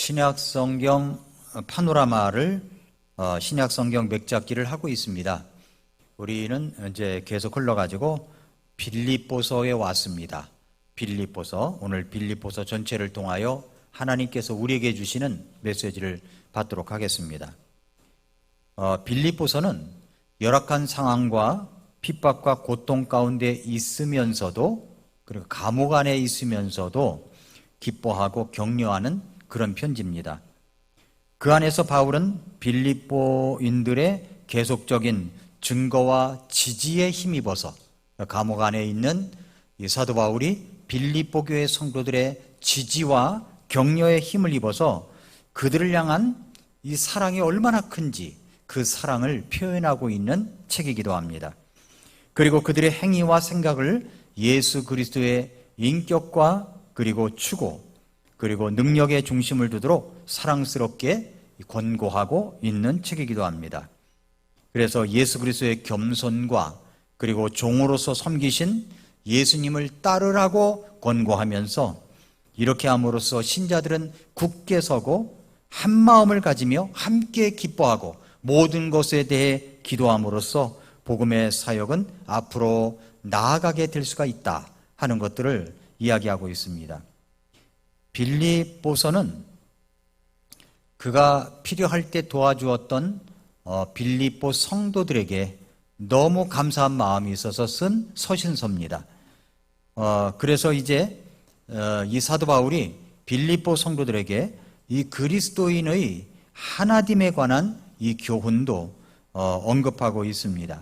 신약성경 파노라마를 신약성경 맥잡기를 하고 있습니다. 우리는 이제 계속 흘러가지고 빌립보서에 왔습니다. 빌립보서, 오늘 빌립보서 전체를 통하여 하나님께서 우리에게 주시는 메시지를 받도록 하겠습니다. 빌립보서는 열악한 상황과 핍박과 고통 가운데 있으면서도, 그리고 감옥 안에 있으면서도 기뻐하고 격려하는 그런 편지입니다. 그 안에서 바울은 빌립보인들의 계속적인 증거와 지지에 힘입어서 감옥 안에 있는 이 사도 바울이 빌립보 교회 성도들의 지지와 격려에 힘을 입어서 그들을 향한 이 사랑이 얼마나 큰지 그 사랑을 표현하고 있는 책이기도 합니다. 그리고 그들의 행위와 생각을 예수 그리스도의 인격과 그리고 추구 그리고 능력의 중심을 두도록 사랑스럽게 권고하고 있는 책이기도 합니다. 그래서 예수 그리스도의 겸손과 그리고 종으로서 섬기신 예수님을 따르라고 권고하면서 이렇게 함으로써 신자들은 굳게 서고 한 마음을 가지며 함께 기뻐하고 모든 것에 대해 기도함으로써 복음의 사역은 앞으로 나아가게 될 수가 있다 하는 것들을 이야기하고 있습니다. 빌립보서는 그가 필요할 때 도와주었던 빌립보 성도들에게 너무 감사한 마음이 있어서 쓴 서신서입니다. 그래서 이제 이 사도 바울이 빌립보 성도들에게 이 그리스도인의 하나됨에 관한 이 교훈도 언급하고 있습니다.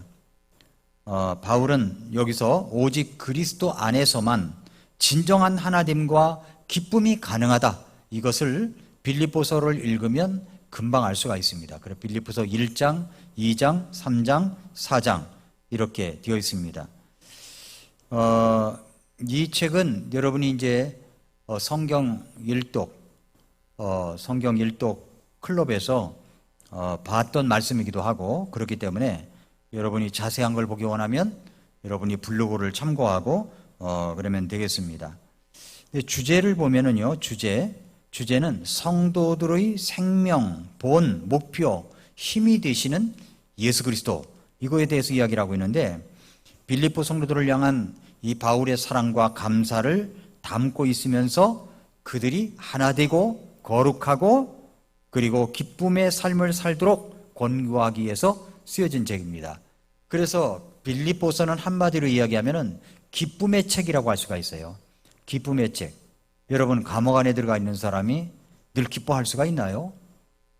바울은 여기서 오직 그리스도 안에서만 진정한 하나됨과 기쁨이 가능하다, 이것을 빌립보서를 읽으면 금방 알 수가 있습니다. 그래서 빌립보서 1장, 2장, 3장, 4장 이렇게 되어 있습니다. 이 책은 여러분이 이제 성경 일독 클럽에서 봤던 말씀이기도 하고 그렇기 때문에 여러분이 자세한 걸 보기 원하면 여러분이 블로그를 참고하고 그러면 되겠습니다. 주제를 보면은요, 주제는 성도들의 생명, 본, 목표, 힘이 되시는 예수 그리스도, 이거에 대해서 이야기를 하고 있는데 빌립보 성도들을 향한 이 바울의 사랑과 감사를 담고 있으면서 그들이 하나 되고 거룩하고 그리고 기쁨의 삶을 살도록 권고하기 위해서 쓰여진 책입니다. 그래서 빌립보서는 한마디로 이야기하면은 기쁨의 책이라고 할 수가 있어요. 기쁨의 책. 여러분, 감옥 안에 들어가 있는 사람이 늘 기뻐할 수가 있나요?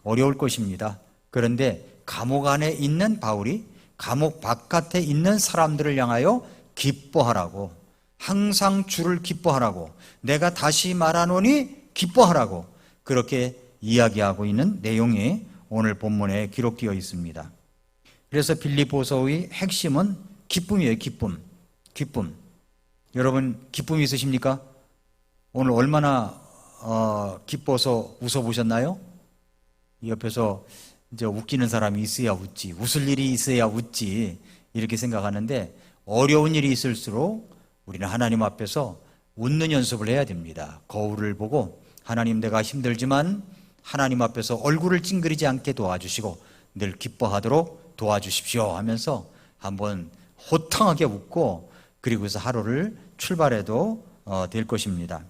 어려울 것입니다. 그런데 감옥 안에 있는 바울이 감옥 바깥에 있는 사람들을 향하여 기뻐하라고, 항상 주를 기뻐하라고, 내가 다시 말하노니 기뻐하라고 그렇게 이야기하고 있는 내용이 오늘 본문에 기록되어 있습니다. 그래서 빌립보서의 핵심은 기쁨이에요. 기쁨. 여러분, 기쁨이 있으십니까? 오늘 얼마나 기뻐서 웃어보셨나요? 옆에서 이제 웃기는 사람이 있어야 웃지, 웃을 일이 있어야 웃지, 이렇게 생각하는데 어려운 일이 있을수록 우리는 하나님 앞에서 웃는 연습을 해야 됩니다. 거울을 보고 하나님, 내가 힘들지만 하나님 앞에서 얼굴을 찡그리지 않게 도와주시고 늘 기뻐하도록 도와주십시오 하면서 한번 호탕하게 웃고 그리고서 하루를 출발해도 될 것입니다.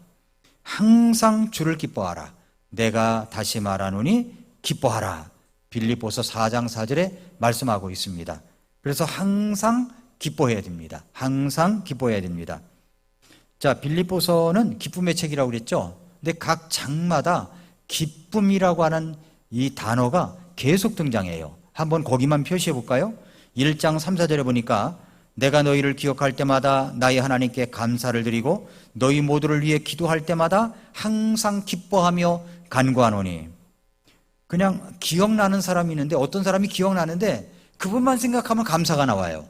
항상 주를 기뻐하라. 내가 다시 말하노니 기뻐하라. 빌립보서 4장 4절에 말씀하고 있습니다. 그래서 항상 기뻐해야 됩니다. 항상 기뻐해야 됩니다. 자, 빌립보서는 기쁨의 책이라고 그랬죠. 근데 각 장마다 기쁨이라고 하는 이 단어가 계속 등장해요. 한번 거기만 표시해 볼까요? 1장 3, 4절에 보니까 내가 너희를 기억할 때마다 나의 하나님께 감사를 드리고 너희 모두를 위해 기도할 때마다 항상 기뻐하며 간구하노니. 그냥 기억나는 사람이 있는데, 어떤 사람이 기억나는데 그분만 생각하면 감사가 나와요.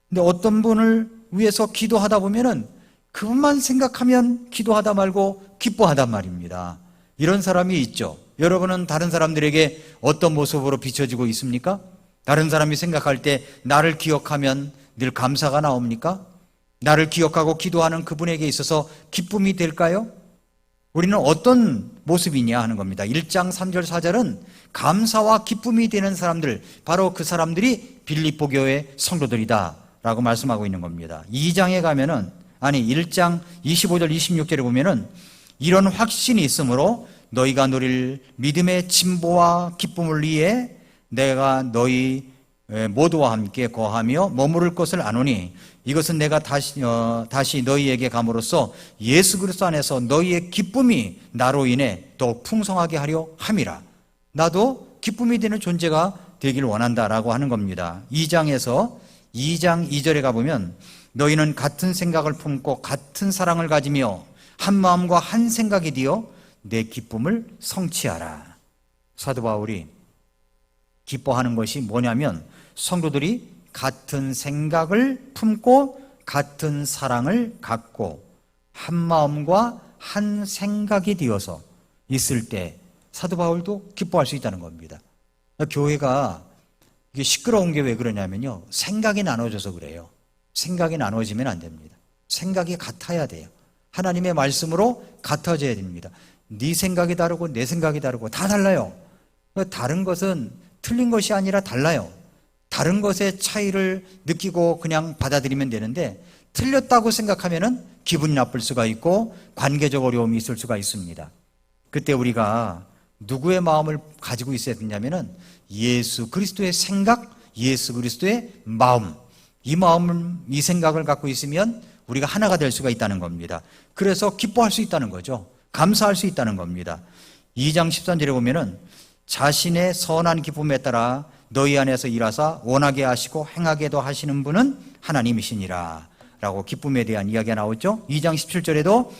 근데 어떤 분을 위해서 기도하다 보면은 그분만 생각하면 기도하다 말고 기뻐하단 말입니다. 이런 사람이 있죠. 여러분은 다른 사람들에게 어떤 모습으로 비춰지고 있습니까? 다른 사람이 생각할 때 나를 기억하면 늘 감사가 나옵니까? 나를 기억하고 기도하는 그분에게 있어서 기쁨이 될까요? 우리는 어떤 모습이냐 하는 겁니다. 1장 3절 4절은 감사와 기쁨이 되는 사람들, 바로 그 사람들이 빌립보 교회 성도들이다 라고 말씀하고 있는 겁니다. 2장에 가면은, 1장 25절 26절에 보면은 이런 확신이 있으므로 너희가 누릴 믿음의 진보와 기쁨을 위해 내가 너희 모두와 함께 거하며 머무를 것을 아노니 이것은 내가 다시 너희에게 감으로써 예수 그리스도 안에서 너희의 기쁨이 나로 인해 더욱 풍성하게 하려 함이라. 나도 기쁨이 되는 존재가 되길 원한다라고 하는 겁니다. 2장에서 2장 2절에 가보면 너희는 같은 생각을 품고 같은 사랑을 가지며 한 마음과 한 생각이 되어 내 기쁨을 성취하라. 사도 바울이 기뻐하는 것이 뭐냐면 성도들이 같은 생각을 품고 같은 사랑을 갖고 한 마음과 한 생각이 되어서 있을 때 사도 바울도 기뻐할 수 있다는 겁니다. 교회가 이게 시끄러운 게 왜 그러냐면요, 생각이 나눠져서 그래요. 생각이 나눠지면 안 됩니다. 생각이 같아야 돼요. 하나님의 말씀으로 같아져야 됩니다. 네 생각이 다르고 내 생각이 다르고 다 달라요. 다른 것은 틀린 것이 아니라 달라요. 다른 것의 차이를 느끼고 그냥 받아들이면 되는데 틀렸다고 생각하면은 기분이 나쁠 수가 있고 관계적 어려움이 있을 수가 있습니다. 그때 우리가 누구의 마음을 가지고 있어야 되냐면은 예수 그리스도의 생각, 예수 그리스도의 마음, 이 마음을, 이 생각을 갖고 있으면 우리가 하나가 될 수가 있다는 겁니다. 그래서 기뻐할 수 있다는 거죠. 감사할 수 있다는 겁니다. 2장 13절에 보면은 자신의 선한 기쁨에 따라 너희 안에서 일하사 원하게 하시고 행하게도 하시는 분은 하나님이시니라 라고 기쁨에 대한 이야기가 나오죠. 2장 17절에도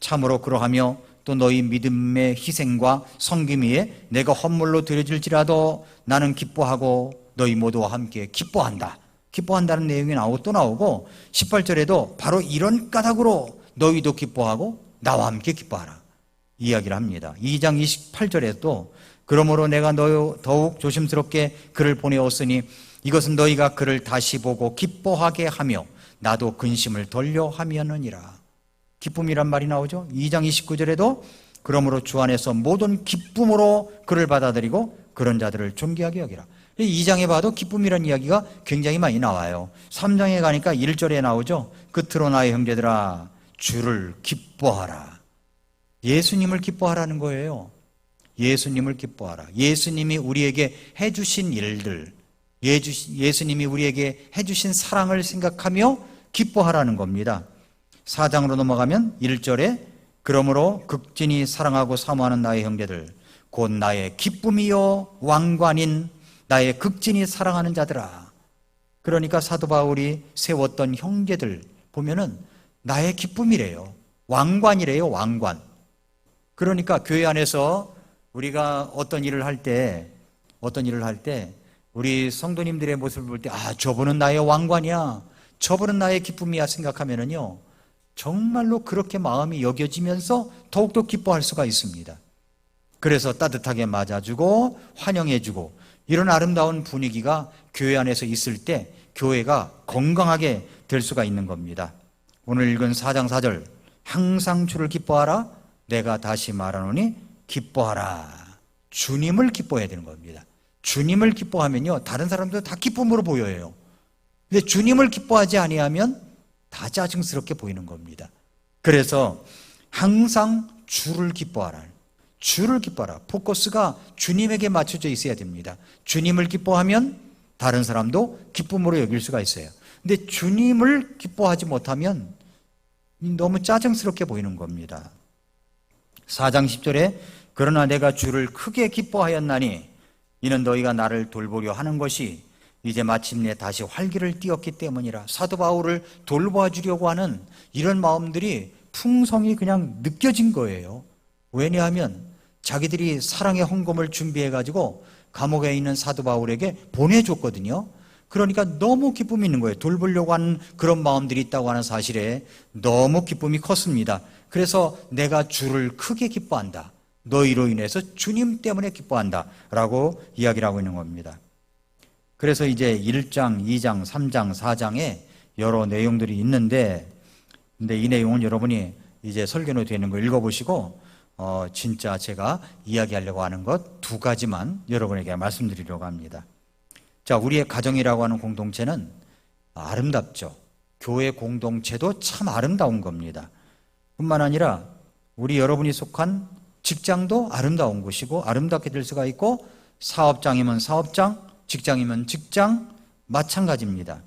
참으로 그러하며 또 너희 믿음의 희생과 섬김 위에 내가 헌물로 드려질지라도 나는 기뻐하고 너희 모두와 함께 기뻐한다. 기뻐한다는 내용이 또 나오고 18절에도 바로 이런 까닭으로 너희도 기뻐하고 나와 함께 기뻐하라 이야기를 합니다. 2장 28절에도 그러므로 내가 더욱 조심스럽게 그를 보내었으니 이것은 너희가 그를 다시 보고 기뻐하게 하며 나도 근심을 덜려 함이었느니라. 기쁨이란 말이 나오죠. 2장 29절에도 그러므로 주 안에서 모든 기쁨으로 그를 받아들이고 그런 자들을 존귀하게 여기라. 2장에 봐도 기쁨이란 이야기가 굉장히 많이 나와요. 3장에 가니까 1절에 나오죠. 끝으로 나의 형제들아 주를 기뻐하라. 예수님을 기뻐하라는 거예요. 예수님을 기뻐하라. 예수님이 우리에게 해주신 일들, 예수님이 우리에게 해주신 사랑을 생각하며 기뻐하라는 겁니다. 4장으로 넘어가면 1절에 그러므로 극진히 사랑하고 사모하는 나의 형제들 곧 나의 기쁨이요 왕관인 나의 극진히 사랑하는 자들아. 그러니까 사도 바울이 세웠던 형제들 보면은 나의 기쁨이래요. 왕관이래요. 왕관. 그러니까 교회 안에서 우리가 어떤 일을 할 때 우리 성도님들의 모습을 볼 때 저분은 나의 왕관이야, 저분은 나의 기쁨이야 생각하면은요 정말로 그렇게 마음이 여겨지면서 더욱더 기뻐할 수가 있습니다. 그래서 따뜻하게 맞아주고 환영해주고 이런 아름다운 분위기가 교회 안에서 있을 때 교회가 건강하게 될 수가 있는 겁니다. 오늘 읽은 4장 4절 항상 주를 기뻐하라. 내가 다시 말하노니 기뻐하라. 주님을 기뻐해야 되는 겁니다. 주님을 기뻐하면요 다른 사람도 다 기쁨으로 보여요. 근데 주님을 기뻐하지 아니하면 다 짜증스럽게 보이는 겁니다. 그래서 항상 주를 기뻐하라. 주를 기뻐하라. 포커스가 주님에게 맞춰져 있어야 됩니다. 주님을 기뻐하면 다른 사람도 기쁨으로 여길 수가 있어요. 근데 주님을 기뻐하지 못하면 너무 짜증스럽게 보이는 겁니다. 4장 10절에 그러나 내가 주를 크게 기뻐하였나니 이는 너희가 나를 돌보려 하는 것이 이제 마침내 다시 활기를 띠었기 때문이라. 사도 바울을 돌봐주려고 하는 이런 마음들이 풍성히 그냥 느껴진 거예요. 왜냐하면 자기들이 사랑의 헌금을 준비해가지고 감옥에 있는 사도 바울에게 보내줬거든요. 그러니까 너무 기쁨이 있는 거예요. 돌보려고 하는 그런 마음들이 있다고 하는 사실에 너무 기쁨이 컸습니다. 그래서 내가 주를 크게 기뻐한다. 너희로 인해서 주님 때문에 기뻐한다 라고 이야기를 하고 있는 겁니다. 그래서 이제 1장, 2장, 3장, 4장에 여러 내용들이 있는데 근데 이 내용은 여러분이 이제 설교노트에 있는 거 읽어보시고 진짜 제가 이야기하려고 하는 것 두 가지만 여러분에게 말씀드리려고 합니다. 자, 우리의 가정이라고 하는 공동체는 아름답죠. 교회 공동체도 참 아름다운 겁니다. 뿐만 아니라 우리 여러분이 속한 직장도 아름다운 곳이고 아름답게 될 수가 있고, 사업장이면 사업장, 직장이면 직장 마찬가지입니다.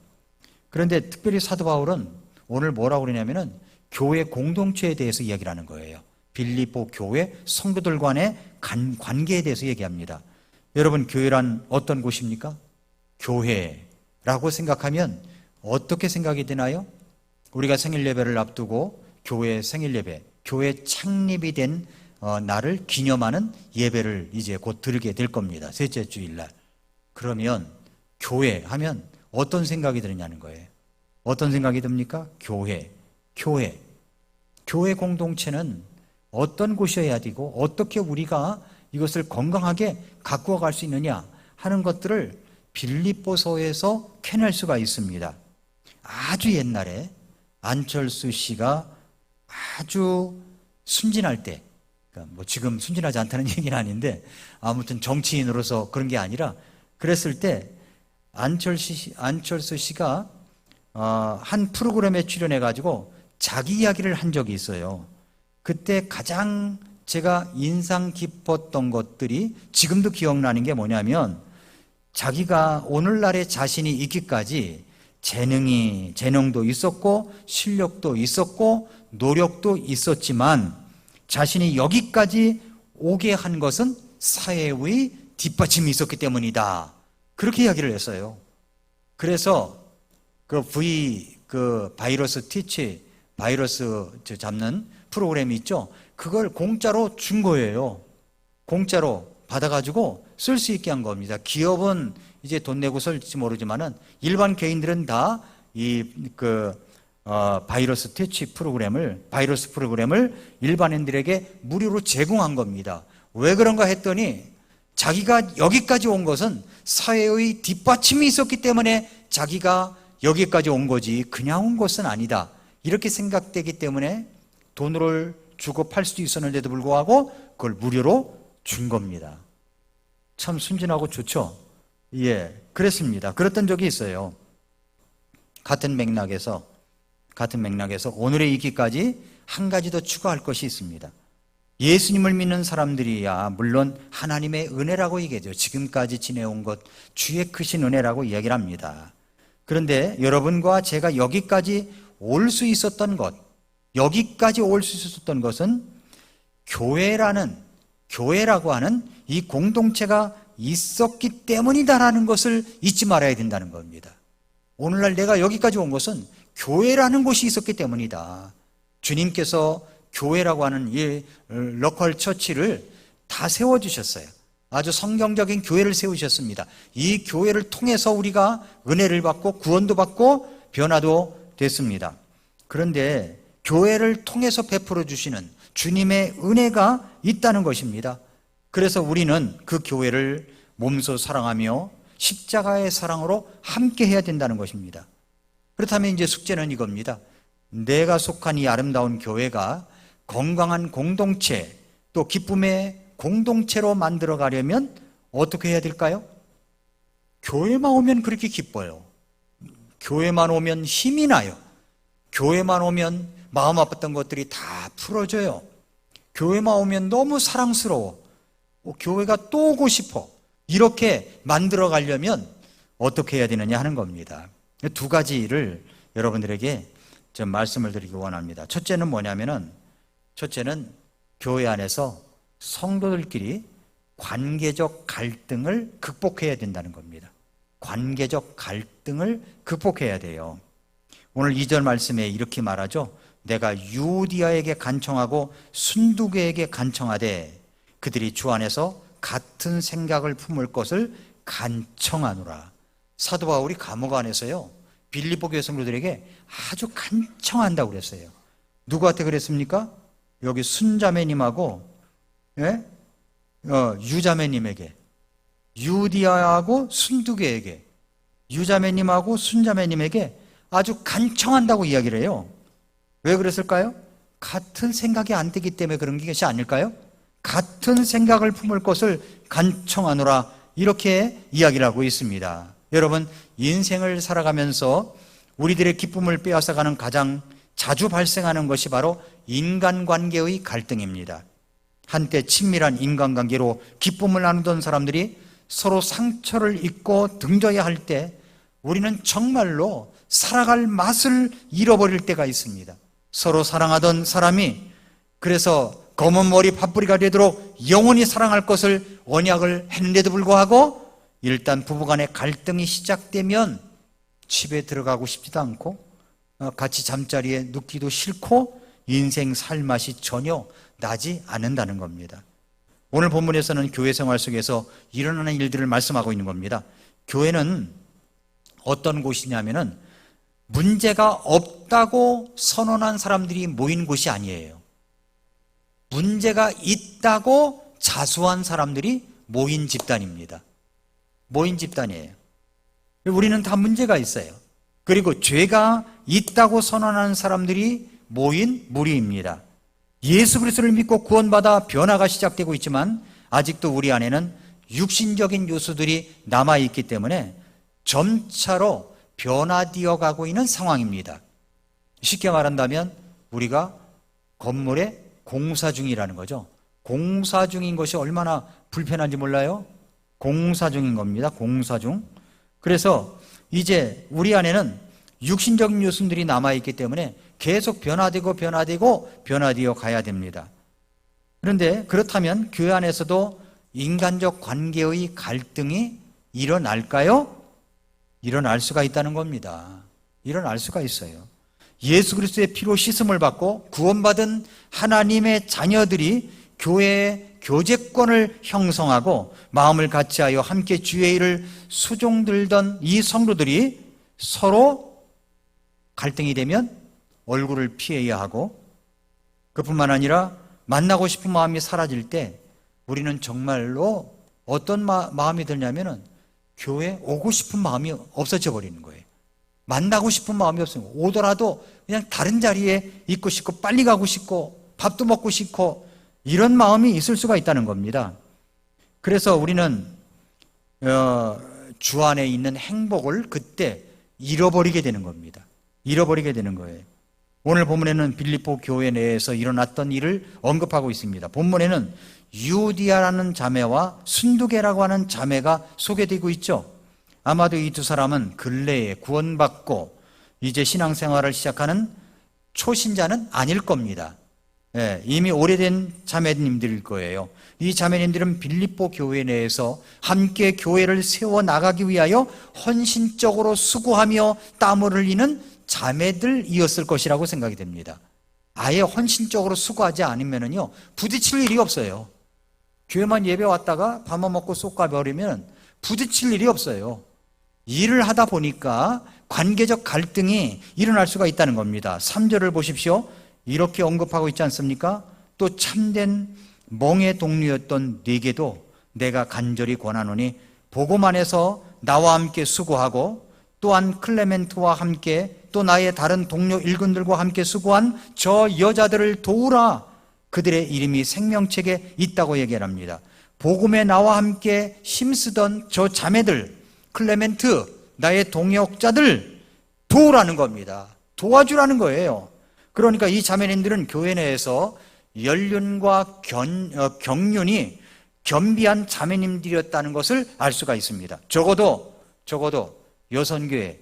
그런데 특별히 사도 바울은 오늘 뭐라고 그러냐면은 교회 공동체에 대해서 이야기를 하는 거예요. 빌립보 교회 성도들 간의 관계에 대해서 얘기합니다. 여러분, 교회란 어떤 곳입니까? 교회라고 생각하면 어떻게 생각이 되나요? 우리가 생일 예배를 앞두고 교회 생일 예배, 교회 창립이 된 날을 기념하는 예배를 이제 곧 드리게 될 겁니다. 셋째 주일날. 그러면 교회 하면 어떤 생각이 드느냐는 거예요. 어떤 생각이 듭니까? 교회 공동체는 어떤 곳이어야 되고 어떻게 우리가 이것을 건강하게 가꾸어 갈 수 있느냐 하는 것들을 빌립보서에서 캐낼 수가 있습니다. 아주 옛날에 안철수 씨가 아주 순진할 때, 그러니까 뭐 지금 순진하지 않다는 얘기는 아닌데 아무튼 정치인으로서 그런 게 아니라 그랬을 때 안철수 씨가 한 프로그램에 출연해 가지고 자기 이야기를 한 적이 있어요. 그때 가장 제가 인상 깊었던 것들이 지금도 기억나는 게 뭐냐면, 자기가 오늘날에 자신이 있기까지 재능도 있었고 실력도 있었고 노력도 있었지만 자신이 여기까지 오게 한 것은 사회의 뒷받침이 있었기 때문이다. 그렇게 이야기를 했어요. 그래서 그 바이러스 잡는 프로그램이 있죠. 그걸 공짜로 준 거예요. 공짜로 받아가지고 쓸 수 있게 한 겁니다. 기업은 이제 돈 내고 쓸지 모르지만은 일반 개인들은 다 바이러스 프로그램을 일반인들에게 무료로 제공한 겁니다. 왜 그런가 했더니 자기가 여기까지 온 것은 사회의 뒷받침이 있었기 때문에 자기가 여기까지 온 거지 그냥 온 것은 아니다. 이렇게 생각되기 때문에 돈을 주고 팔 수도 있었는데도 불구하고 그걸 무료로 준 겁니다. 참 순진하고 좋죠? 예, 그랬습니다. 그랬던 적이 있어요. 같은 맥락에서 오늘의 이기까지 한 가지 더 추가할 것이 있습니다. 예수님을 믿는 사람들이야 물론 하나님의 은혜라고 얘기하죠. 지금까지 지내온 것 주의 크신 은혜라고 이야기를 합니다. 그런데 여러분과 제가 여기까지 올 수 있었던 것은 교회라고 하는 이 공동체가 있었기 때문이다라는 것을 잊지 말아야 된다는 겁니다. 오늘날 내가 여기까지 온 것은 교회라는 곳이 있었기 때문이다. 주님께서 교회라고 하는 이 로컬 처치를 다 세워주셨어요. 아주 성경적인 교회를 세우셨습니다. 이 교회를 통해서 우리가 은혜를 받고 구원도 받고 변화도 됐습니다. 그런데 교회를 통해서 베풀어 주시는 주님의 은혜가 있다는 것입니다. 그래서 우리는 그 교회를 몸소 사랑하며 십자가의 사랑으로 함께 해야 된다는 것입니다. 그렇다면 이제 숙제는 이겁니다. 내가 속한 이 아름다운 교회가 건강한 공동체, 또 기쁨의 공동체로 만들어 가려면 어떻게 해야 될까요? 교회만 오면 그렇게 기뻐요. 교회만 오면 힘이 나요. 교회만 오면 마음 아팠던 것들이 다 풀어져요. 교회만 오면 너무 사랑스러워. 교회가 또 오고 싶어. 이렇게 만들어 가려면 어떻게 해야 되느냐 하는 겁니다. 두 가지를 여러분들에게 좀 말씀을 드리기 원합니다. 첫째는 뭐냐면은, 첫째는 교회 안에서 성도들끼리 관계적 갈등을 극복해야 된다는 겁니다. 관계적 갈등을 극복해야 돼요. 오늘 2절 말씀에 이렇게 말하죠. 내가 유디아에게 간청하고 순두개에게 간청하되 그들이 주 안에서 같은 생각을 품을 것을 간청하노라. 사도 바울이 감옥 안에서요 빌립보 교회 성도들에게 아주 간청한다고 그랬어요. 누구한테 그랬습니까? 여기 순자매님하고 유자매님에게, 유디아하고 순두개에게, 유자매님하고 순자매님에게 아주 간청한다고 이야기를 해요. 왜 그랬을까요? 같은 생각이 안 되기 때문에 그런 것이 아닐까요? 같은 생각을 품을 것을 간청하노라, 이렇게 이야기를 하고 있습니다. 여러분, 인생을 살아가면서 우리들의 기쁨을 빼앗아가는 가장 자주 발생하는 것이 바로 인간관계의 갈등입니다. 한때 친밀한 인간관계로 기쁨을 나누던 사람들이 서로 상처를 입고 등져야 할 때 우리는 정말로 살아갈 맛을 잃어버릴 때가 있습니다. 서로 사랑하던 사람이 그래서 검은 머리 팥뿌리가 되도록 영원히 사랑할 것을 언약을 했는데도 불구하고 일단 부부간의 갈등이 시작되면 집에 들어가고 싶지도 않고 같이 잠자리에 눕기도 싫고 인생 살 맛이 전혀 나지 않는다는 겁니다. 오늘 본문에서는 교회 생활 속에서 일어나는 일들을 말씀하고 있는 겁니다. 교회는 어떤 곳이냐면은 문제가 없다고 선언한 사람들이 모인 곳이 아니에요. 문제가 있다고 자수한 사람들이 모인 집단입니다. 모인 집단이에요. 우리는 다 문제가 있어요. 그리고 죄가 있다고 선언하는 사람들이 모인 무리입니다. 예수 그리스도를 믿고 구원받아 변화가 시작되고 있지만 아직도 우리 안에는 육신적인 요소들이 남아있기 때문에 점차로 변화되어 가고 있는 상황입니다. 쉽게 말한다면 우리가 건물에 공사 중이라는 거죠. 공사 중인 것이 얼마나 불편한지 몰라요? 공사 중인 겁니다. 공사 중. 그래서 이제 우리 안에는 육신적인 요소들이 남아있기 때문에 계속 변화되고 변화되어 가야 됩니다. 그런데 그렇다면 교회 안에서도 인간적 관계의 갈등이 일어날까요? 일어날 수가 있다는 겁니다. 일어날 수가 있어요. 예수 그리스도의 피로 씻음을 받고 구원받은 하나님의 자녀들이 교회의 교제권을 형성하고 마음을 같이하여 함께 주의 일을 수종들던 이 성도들이 서로 갈등이 되면 얼굴을 피해야 하고, 그뿐만 아니라 만나고 싶은 마음이 사라질 때 우리는 정말로 어떤 마음이 들냐면은 교회에 오고 싶은 마음이 없어져 버리는 거예요. 만나고 싶은 마음이 없어요. 오더라도 그냥 다른 자리에 있고 싶고 빨리 가고 싶고 밥도 먹고 싶고 이런 마음이 있을 수가 있다는 겁니다. 그래서 우리는 주 안에 있는 행복을 그때 잃어버리게 되는 겁니다. 잃어버리게 되는 거예요. 오늘 본문에는 빌립보 교회 내에서 일어났던 일을 언급하고 있습니다. 본문에는 유디아라는 자매와 순두계라고 하는 자매가 소개되고 있죠. 아마도 이 두 사람은 근래에 구원받고 이제 신앙생활을 시작하는 초신자는 아닐 겁니다. 이미 오래된 자매님들일 거예요. 이 자매님들은 빌립보 교회 내에서 함께 교회를 세워나가기 위하여 헌신적으로 수고하며 땀을 흘리는 자매들이었을 것이라고 생각이 됩니다. 아예 헌신적으로 수고하지 않으면요 부딪힐 일이 없어요. 교회만 예배 왔다가 밥만 먹고 쏙 가버리면 부딪힐 일이 없어요. 일을 하다 보니까 관계적 갈등이 일어날 수가 있다는 겁니다. 3절을 보십시오. 이렇게 언급하고 있지 않습니까? 또 참된 멍의 동료였던 네게도 내가 간절히 권하노니 보고만 해서 나와 함께 수고하고 또한 클레멘트와 함께 또 나의 다른 동료 일꾼들과 함께 수고한 저 여자들을 도우라. 그들의 이름이 생명책에 있다고 얘기합니다. 복음에 나와 함께 힘쓰던 저 자매들, 클레멘트, 나의 동역자들 도우라는 겁니다. 도와주라는 거예요. 그러니까 이 자매님들은 교회 내에서 연륜과 경륜이 겸비한 자매님들이었다는 것을 알 수가 있습니다. 적어도 여선교회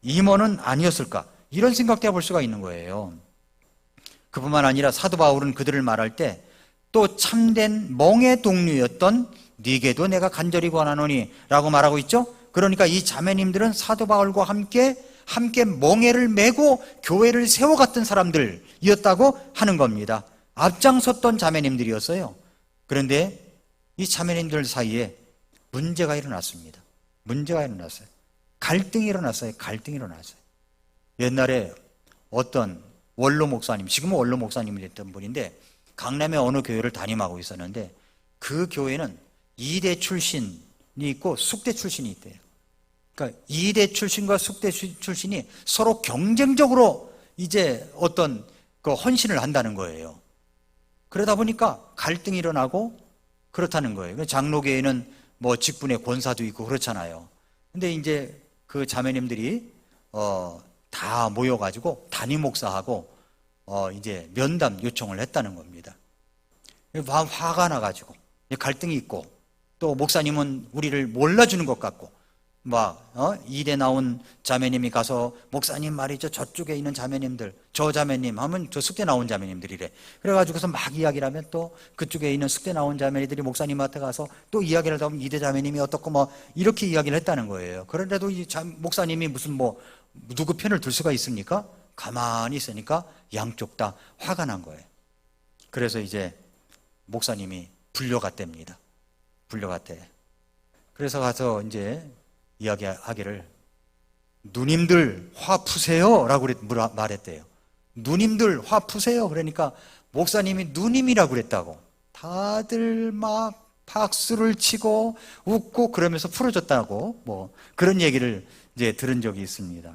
임원은 아니었을까, 이런 생각도 해볼 수가 있는 거예요. 그뿐만 아니라 사도 바울은 그들을 말할 때 또 참된 멍의 동료였던 네게도 내가 간절히 권하노니 라고 말하고 있죠. 그러니까 이 자매님들은 사도 바울과 함께 멍에를 메고 교회를 세워갔던 사람들이었다고 하는 겁니다. 앞장섰던 자매님들이었어요. 그런데 이 자매님들 사이에 문제가 일어났습니다. 문제가 일어났어요. 갈등이 일어났어요. 옛날에 어떤 원로 목사님, 지금은 원로 목사님이 됐던 분인데 강남의 어느 교회를 담임하고 있었는데 그 교회는 이대 출신이 있고 숙대 출신이 있대요. 그러니까 이대 출신과 숙대 출신이 서로 경쟁적으로 이제 어떤 그 헌신을 한다는 거예요. 그러다 보니까 갈등이 일어나고 그렇다는 거예요. 장로교회는 뭐 직분의 권사도 있고 그렇잖아요. 근데 이제 그 자매님들이 다 모여가지고 담임 목사하고 이제 면담 요청을 했다는 겁니다. 화가 나가지고 갈등이 있고, 또 목사님은 우리를 몰라주는 것 같고, 막 이대 나온 자매님이 가서 목사님 말이죠, 저쪽에 있는 자매님들, 저 자매님 하면 저 숙대 나온 자매님들이래. 그래가지고서 막 이야기를 하면 또 그쪽에 있는 숙대 나온 자매들이 목사님한테 가서 또 이야기를 하면 이대 자매님이 어떻고 뭐 이렇게 이야기를 했다는 거예요. 그런데도 이 목사님이 무슨 뭐 누구 편을 들 수가 있습니까? 가만히 있으니까 양쪽 다 화가 난 거예요. 그래서 이제 목사님이 불려갔답니다. 불려갔대. 그래서 가서 이제 이야기하기를, 누님들 화 푸세요 라고 말했대요. 누님들 화 푸세요. 그러니까 목사님이 누님이라고 그랬다고. 다들 막 박수를 치고 웃고 그러면서 풀어줬다고, 뭐 그런 얘기를 이제 들은 적이 있습니다.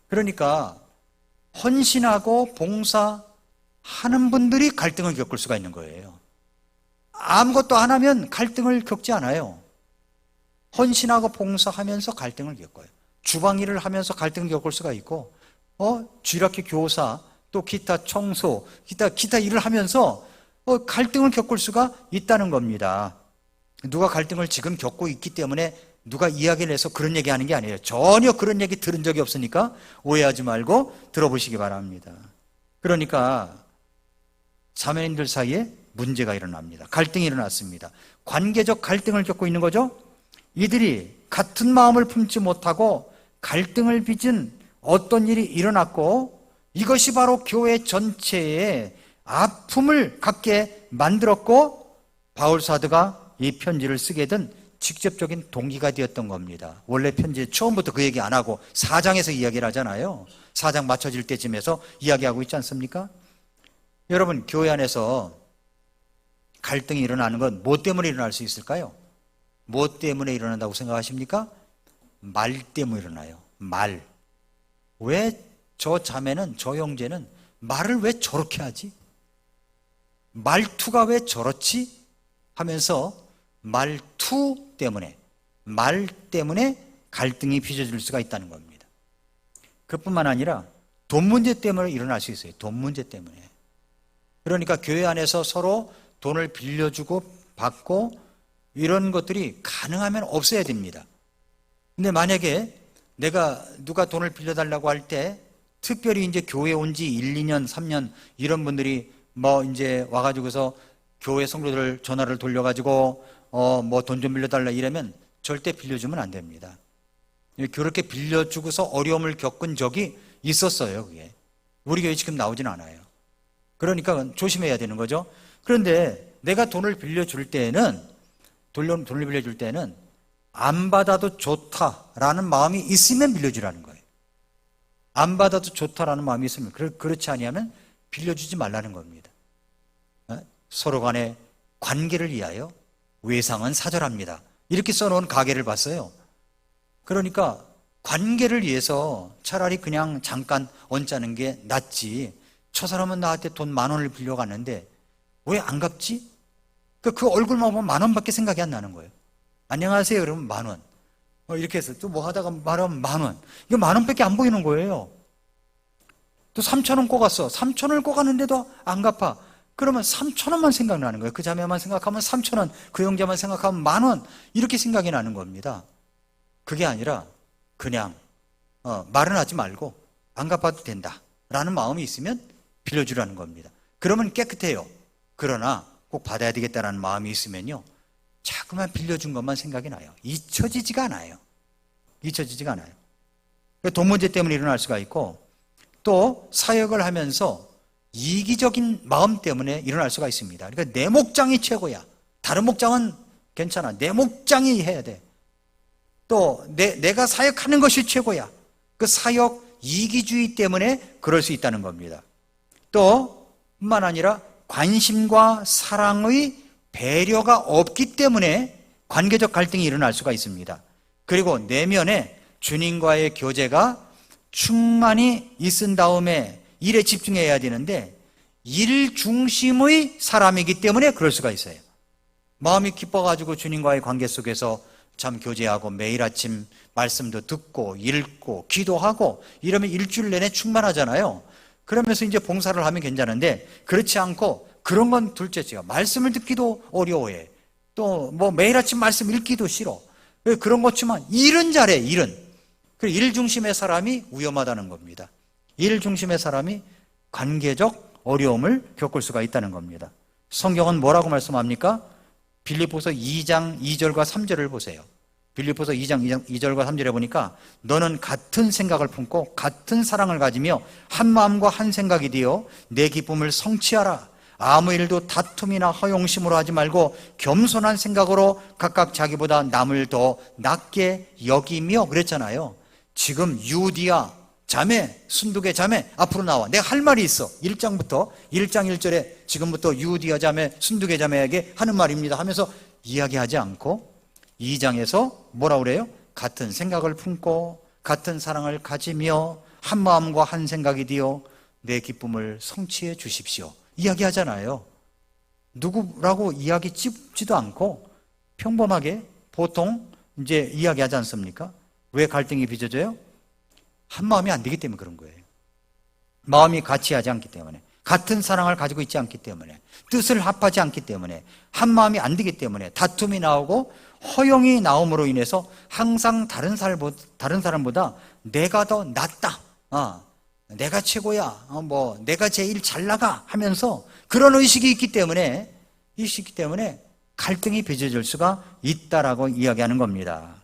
그러니까 헌신하고 봉사하는 분들이 갈등을 겪을 수가 있는 거예요. 아무것도 안 하면 갈등을 겪지 않아요. 헌신하고 봉사하면서 갈등을 겪어요. 주방일을 하면서 갈등을 겪을 수가 있고, 쥐락기 교사, 또 기타 청소, 기타 일을 하면서 갈등을 겪을 수가 있다는 겁니다. 누가 갈등을 지금 겪고 있기 때문에 누가 이야기를 해서 그런 얘기 하는 게 아니에요. 전혀 그런 얘기 들은 적이 없으니까 오해하지 말고 들어보시기 바랍니다. 그러니까 자매님들 사이에 문제가 일어납니다. 갈등이 일어났습니다. 관계적 갈등을 겪고 있는 거죠. 이들이 같은 마음을 품지 못하고 갈등을 빚은 어떤 일이 일어났고, 이것이 바로 교회 전체에 아픔을 갖게 만들었고, 바울 사도가 이 편지를 쓰게 된 직접적인 동기가 되었던 겁니다. 원래 편지 처음부터 그 얘기 안 하고 4장에서 이야기를 하잖아요. 4장 맞춰질 때쯤에서 이야기하고 있지 않습니까? 여러분, 교회 안에서 갈등이 일어나는 건 뭐 때문에 일어날 수 있을까요? 뭐 때문에 일어난다고 생각하십니까? 말 때문에 일어나요. 말. 왜 저 자매는, 저 형제는 말을 왜 저렇게 하지? 말투가 왜 저렇지? 하면서 말투 때문에, 말 때문에 갈등이 빚어질 수가 있다는 겁니다. 그뿐만 아니라 돈 문제 때문에 일어날 수 있어요. 돈 문제 때문에. 그러니까 교회 안에서 서로 돈을 빌려주고 받고 이런 것들이 가능하면 없어야 됩니다. 근데 만약에 내가 누가 돈을 빌려달라고 할 때, 특별히 이제 교회 온 지 1, 2년, 3년 이런 분들이 뭐 이제 와가지고서 교회 성도들 전화를 돌려가지고 뭐 돈 좀 빌려달라 이러면 절대 빌려주면 안 됩니다. 그렇게 빌려주고서 어려움을 겪은 적이 있었어요. 그게 우리 교회 지금 나오진 않아요. 그러니까 조심해야 되는 거죠. 그런데 내가 돈을 빌려줄 때는, 돈을 빌려줄 때는 안 받아도 좋다라는 마음이 있으면 빌려주라는 거예요. 안 받아도 좋다라는 마음이 있으면, 그렇지 아니하면 빌려주지 말라는 겁니다. 서로 간의 관계를 위하여 외상은 사절합니다. 이렇게 써놓은 가계를 봤어요. 그러니까 관계를 위해서 차라리 그냥 잠깐 얹자는 게 낫지. 저 사람은 나한테 돈 10,000원을 빌려갔는데 왜 안 갚지? 그 얼굴만 보면 10,000원밖에 생각이 안 나는 거예요. 안녕하세요 그러면 10,000원. 이렇게 해서 또 뭐 하다가 말하면 10,000원. 이거 10,000원밖에 안 보이는 거예요. 또 3,000원 꼬갔어. 3,000원을 꼬갔는데도 안 갚아. 그러면 3,000원만 생각나는 거예요. 그 자매만 생각하면 3,000원, 그 형제만 생각하면 10,000원. 이렇게 생각이 나는 겁니다. 그게 아니라 그냥 말은 하지 말고 안 갚아도 된다 라는 마음이 있으면 빌려주라는 겁니다. 그러면 깨끗해요. 그러나 꼭 받아야 되겠다라는 마음이 있으면요, 자꾸만 빌려준 것만 생각이 나요. 잊혀지지가 않아요. 잊혀지지가 않아요. 돈 문제 때문에 일어날 수가 있고, 또 사역을 하면서 이기적인 마음 때문에 일어날 수가 있습니다. 그러니까 내 목장이 최고야. 다른 목장은 괜찮아. 내 목장이 해야 돼. 또 내가 사역하는 것이 최고야. 그 사역 이기주의 때문에 그럴 수 있다는 겁니다. 또 뿐만 아니라 관심과 사랑의 배려가 없기 때문에 관계적 갈등이 일어날 수가 있습니다. 그리고 내면에 주님과의 교제가 충만히 있은 다음에 일에 집중해야 되는데 일 중심의 사람이기 때문에 그럴 수가 있어요. 마음이 기뻐가지고 주님과의 관계 속에서 참 교제하고 매일 아침 말씀도 듣고 읽고 기도하고 이러면 일주일 내내 충만하잖아요. 그러면서 이제 봉사를 하면 괜찮은데 그렇지 않고 그런 건 둘째째요. 말씀을 듣기도 어려워해. 또 뭐 매일 아침 말씀 읽기도 싫어. 그런 것지만 일은 잘해. 일 중심의 사람이 위험하다는 겁니다. 일 중심의 사람이 관계적 어려움을 겪을 수가 있다는 겁니다. 성경은 뭐라고 말씀합니까? 빌립보서 2장 2절과 3절을 보세요. 빌립보서 2장 2절과 3절에 보니까 너는 같은 생각을 품고 같은 사랑을 가지며 한 마음과 한 생각이 되어 내 기쁨을 성취하라. 아무 일도 다툼이나 허영심으로 하지 말고 겸손한 생각으로 각각 자기보다 남을 더 낮게 여기며 그랬잖아요. 지금 유디아 자매, 순두개 자매 앞으로 나와. 내가 할 말이 있어. 1장 1절에 지금부터 유디아 자매, 순두개 자매에게 하는 말입니다 하면서 이야기하지 않고 2장에서 뭐라고 그래요? 같은 생각을 품고 같은 사랑을 가지며 한 마음과 한 생각이 되어 내 기쁨을 성취해 주십시오. 이야기하잖아요. 누구라고 이야기 찝지도 않고 평범하게 보통 이제 이야기하지 않습니까? 왜 갈등이 빚어져요? 한 마음이 안 되기 때문에 그런 거예요. 마음이 같이 하지 않기 때문에, 같은 사랑을 가지고 있지 않기 때문에, 뜻을 합하지 않기 때문에, 한 마음이 안 되기 때문에 다툼이 나오고 허영이 나옴으로 인해서 항상 다른 사람보다 내가 더 낫다, 내가 최고야, 내가 제일 잘 나가 하면서 그런 의식이 있기 때문에 갈등이 빚어질 수가 있다라고 이야기하는 겁니다.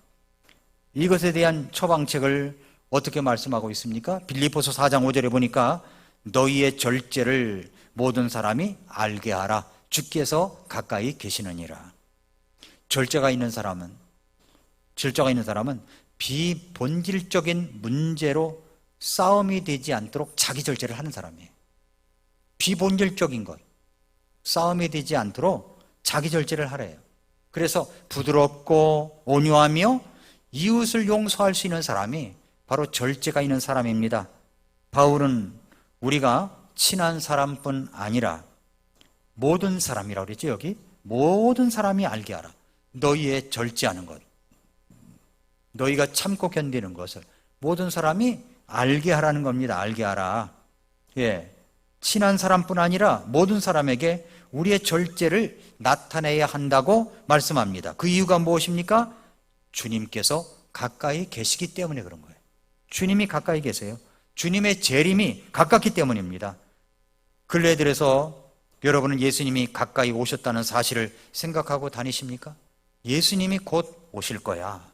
이것에 대한 처방책을 어떻게 말씀하고 있습니까? 빌립보서 4장 5절에 보니까 너희의 절제를 모든 사람이 알게 하라. 주께서 가까이 계시느니라. 절제가 있는 사람은 비본질적인 문제로 싸움이 되지 않도록 자기 절제를 하는 사람이에요. 비본질적인 것, 싸움이 되지 않도록 자기 절제를 하래요. 그래서 부드럽고 온유하며 이웃을 용서할 수 있는 사람이 바로 절제가 있는 사람입니다. 바울은 우리가 친한 사람뿐 아니라 모든 사람이라고 그랬죠. 여기 모든 사람이 알게 하라. 너희의 절제하는 것, 너희가 참고 견디는 것을 모든 사람이 알게 하라는 겁니다. 알게 하라. 친한 사람뿐 아니라 모든 사람에게 우리의 절제를 나타내야 한다고 말씀합니다. 그 이유가 무엇입니까? 주님께서 가까이 계시기 때문에 그런 거예요. 주님이 가까이 계세요. 주님의 재림이 가깝기 때문입니다. 근래에 들어서 여러분은 예수님이 가까이 오셨다는 사실을 생각하고 다니십니까? 예수님이 곧 오실 거야.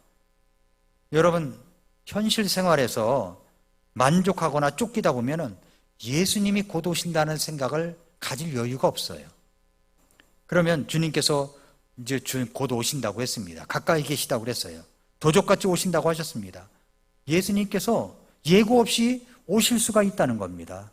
여러분, 현실 생활에서 만족하거나 쫓기다 보면은 예수님이 곧 오신다는 생각을 가질 여유가 없어요. 그러면 주님께서 이제 곧 오신다고 했습니다. 가까이 계시다고 그랬어요. 도적같이 오신다고 하셨습니다. 예수님께서 예고 없이 오실 수가 있다는 겁니다.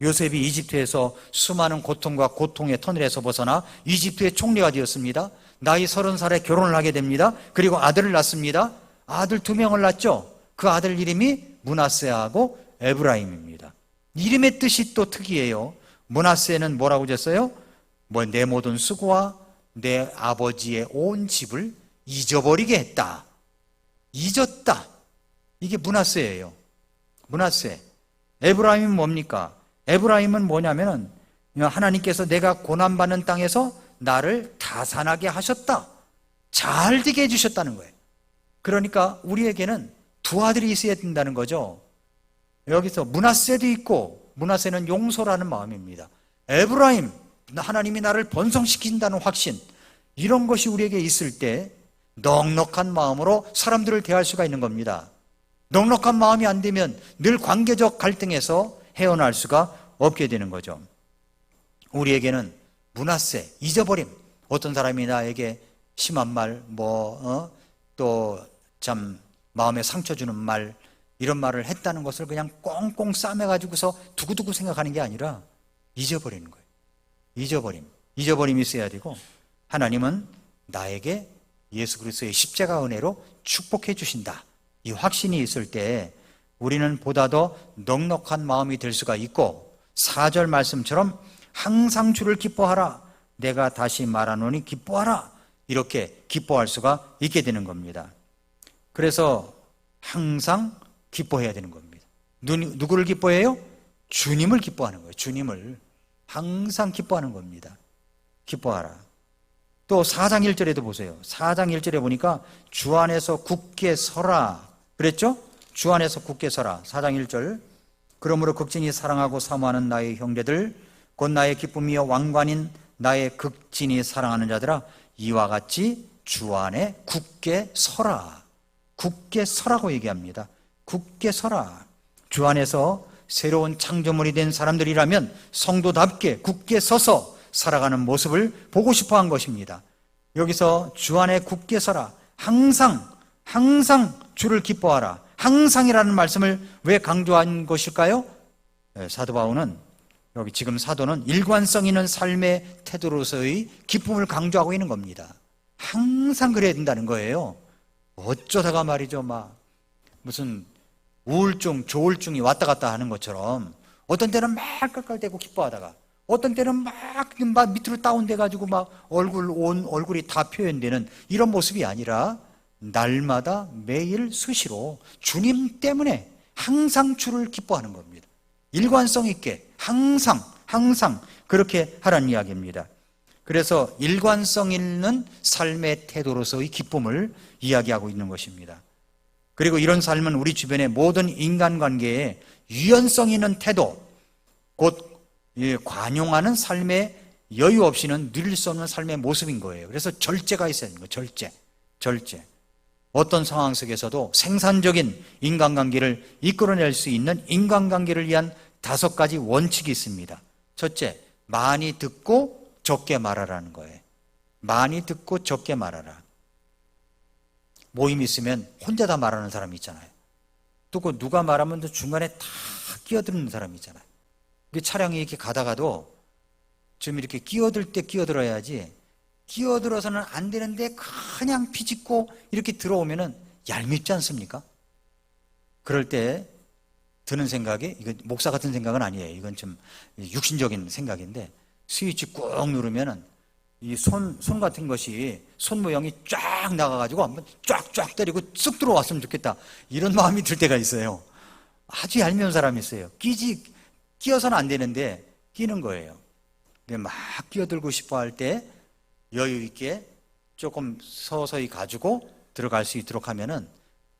요셉이 이집트에서 수많은 고통과 고통의 터널에서 벗어나 이집트의 총리가 되었습니다. 나이 30살에 결혼을 하게 됩니다. 그리고 아들을 낳습니다. 아들 2명을 낳죠. 그 아들 이름이 므낫세하고 에브라임입니다. 이름의 뜻이 또 특이해요. 므낫세는 뭐라고 졌어요? 내 모든 수고와 내 아버지의 온 집을 잊어버리게 했다. 잊었다. 이게 므낫세예요. 므낫세. 에브라임은 뭡니까? 에브라임은 뭐냐면은 하나님께서 내가 고난받는 땅에서 나를 다산하게 하셨다. 잘 되게 해주셨다는 거예요. 그러니까 우리에게는 두 아들이 있어야 된다는 거죠. 여기서 므낫세도 있고, 므낫세는 용서라는 마음입니다. 에브라임, 하나님이 나를 번성시킨다는 확신, 이런 것이 우리에게 있을 때 넉넉한 마음으로 사람들을 대할 수가 있는 겁니다. 넉넉한 마음이 안 되면 늘 관계적 갈등에서 헤어날 수가 없게 되는 거죠. 우리에게는 므낫세, 잊어버림. 어떤 사람이 나에게 심한 말, 또 참 마음에 상처 주는 말, 이런 말을 했다는 것을 그냥 꽁꽁 싸매가지고서 두고두고 생각하는 게 아니라 잊어버리는 거예요. 잊어버림이 있어야 되고, 하나님은 나에게 예수 그리스도의 십자가 은혜로 축복해 주신다. 이 확신이 있을 때 우리는 보다 더 넉넉한 마음이 될 수가 있고 4절 말씀처럼 항상 주를 기뻐하라. 내가 다시 말하노니 기뻐하라. 이렇게 기뻐할 수가 있게 되는 겁니다. 그래서 항상 기뻐해야 되는 겁니다. 누구를 기뻐해요? 주님을 기뻐하는 거예요. 주님을 항상 기뻐하는 겁니다. 기뻐하라. 또 4장 1절에도 보세요. 4장 1절에 보니까 주 안에서 굳게 서라 그랬죠? 주 안에서 굳게 서라. 4장 1절. 그러므로 극진히 사랑하고 사모하는 나의 형제들 곧 나의 기쁨이여 왕관인 나의 극진히 사랑하는 자들아 이와 같이 주 안에 굳게 서라. 굳게 서라고 얘기합니다. 굳게 서라. 주 안에서 새로운 창조물이 된 사람들이라면 성도답게 굳게 서서 살아가는 모습을 보고 싶어 한 것입니다. 여기서 주 안에 굳게 서라. 항상 주를 기뻐하라. 항상이라는 말씀을 왜 강조한 것일까요? 사도 바울은 여기 지금 사도는 일관성 있는 삶의 태도로서의 기쁨을 강조하고 있는 겁니다. 항상 그래야 된다는 거예요. 어쩌다가 말이죠, 무슨 우울증, 조울증이 왔다 갔다 하는 것처럼 어떤 때는 막 깔깔대고 기뻐하다가 어떤 때는 막 밑으로 다운돼가지고 온 얼굴이 다 표현되는 이런 모습이 아니라 날마다 매일 수시로 주님 때문에 항상 주를 기뻐하는 겁니다. 일관성 있게 항상 그렇게 하라는 이야기입니다. 그래서 일관성 있는 삶의 태도로서의 기쁨을 이야기하고 있는 것입니다. 그리고 이런 삶은 우리 주변의 모든 인간관계에 유연성 있는 태도, 곧 관용하는 삶의 여유 없이는 누릴 수 없는 삶의 모습인 거예요. 그래서 절제가 있어야 되는 거예요. 절제. 어떤 상황 속에서도 생산적인 인간관계를 이끌어낼 수 있는 인간관계를 위한 5가지 원칙이 있습니다. 첫째, 많이 듣고 적게 말하라는 거예요. 많이 듣고 적게 말하라. 모임 있으면 혼자 다 말하는 사람이 있잖아요. 또 그 누가 말하면 또 중간에 다 끼어드는 사람이 있잖아요. 차량이 이렇게 가다가도 좀 이렇게 끼어들 때 끼어들어야지 끼어들어서는 안 되는데 그냥 비집고 이렇게 들어오면은 얄밉지 않습니까? 그럴 때 드는 생각이, 이건 목사 같은 생각은 아니에요. 이건 좀 육신적인 생각인데 스위치 꾹 누르면은 이 손 같은 것이 손 모양이 쫙 나가가지고 한번 쫙 때리고 쑥 들어왔으면 좋겠다. 이런 마음이 들 때가 있어요. 아주 얄미운 사람이 있어요. 끼어서는 안 되는데 끼는 거예요. 근데 막 끼어들고 싶어 할 때 여유 있게 조금 서서히 가지고 들어갈 수 있도록 하면은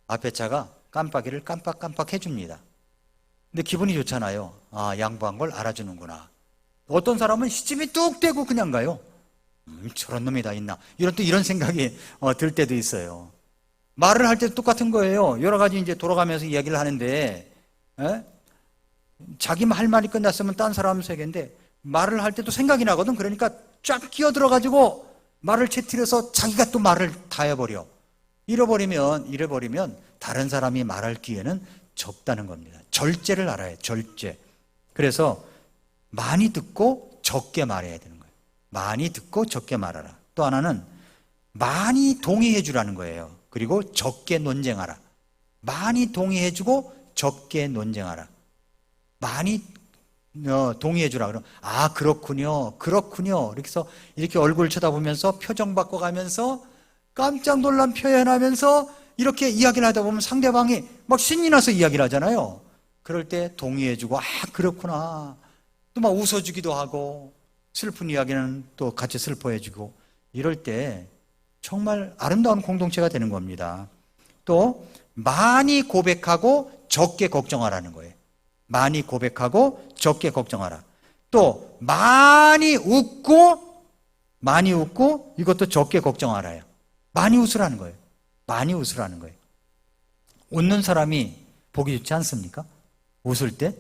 앞에 차가 깜빡이를 깜빡 해줍니다. 근데 기분이 좋잖아요. 아, 양보한 걸 알아주는구나. 어떤 사람은 시침이 뚝 떼고 그냥 가요. 저런 놈이 다 있나. 이런 생각이 들 때도 있어요. 말을 할 때도 똑같은 거예요. 여러 가지 이제 돌아가면서 이야기를 하는데, 자기 할 말이 끝났으면 딴 사람 세계인데, 말을 할 때도 생각이 나거든. 그러니까 쫙 끼어들어가지고 말을 채트려서 자기가 또 말을 다 해버려. 이래버리면 다른 사람이 말할 기회는 적다는 겁니다. 절제를 알아야 해요. 절제. 그래서 많이 듣고 적게 말해야 되는 거예요. 많이 듣고 적게 말하라. 또 하나는 많이 동의해 주라는 거예요. 그리고 적게 논쟁하라. 많이 동의해 주고 적게 논쟁하라. 많이 동의해 주라. 그럼 그렇군요. 이렇게 해서 이렇게 얼굴 쳐다보면서 표정 바꿔가면서 깜짝 놀란 표현하면서 이렇게 이야기를 하다 보면 상대방이 막 신이 나서 이야기를 하잖아요. 그럴 때 동의해 주고 그렇구나. 또 막 웃어주기도 하고 슬픈 이야기는 또 같이 슬퍼해 주고 이럴 때 정말 아름다운 공동체가 되는 겁니다. 또 많이 고백하고 적게 걱정하라는 거예요. 많이 고백하고 적게 걱정하라. 또 많이 웃고 이것도 적게 걱정하라요. 많이 웃으라는 거예요. 많이 웃으라는 거예요. 웃는 사람이 보기 좋지 않습니까? 웃을 때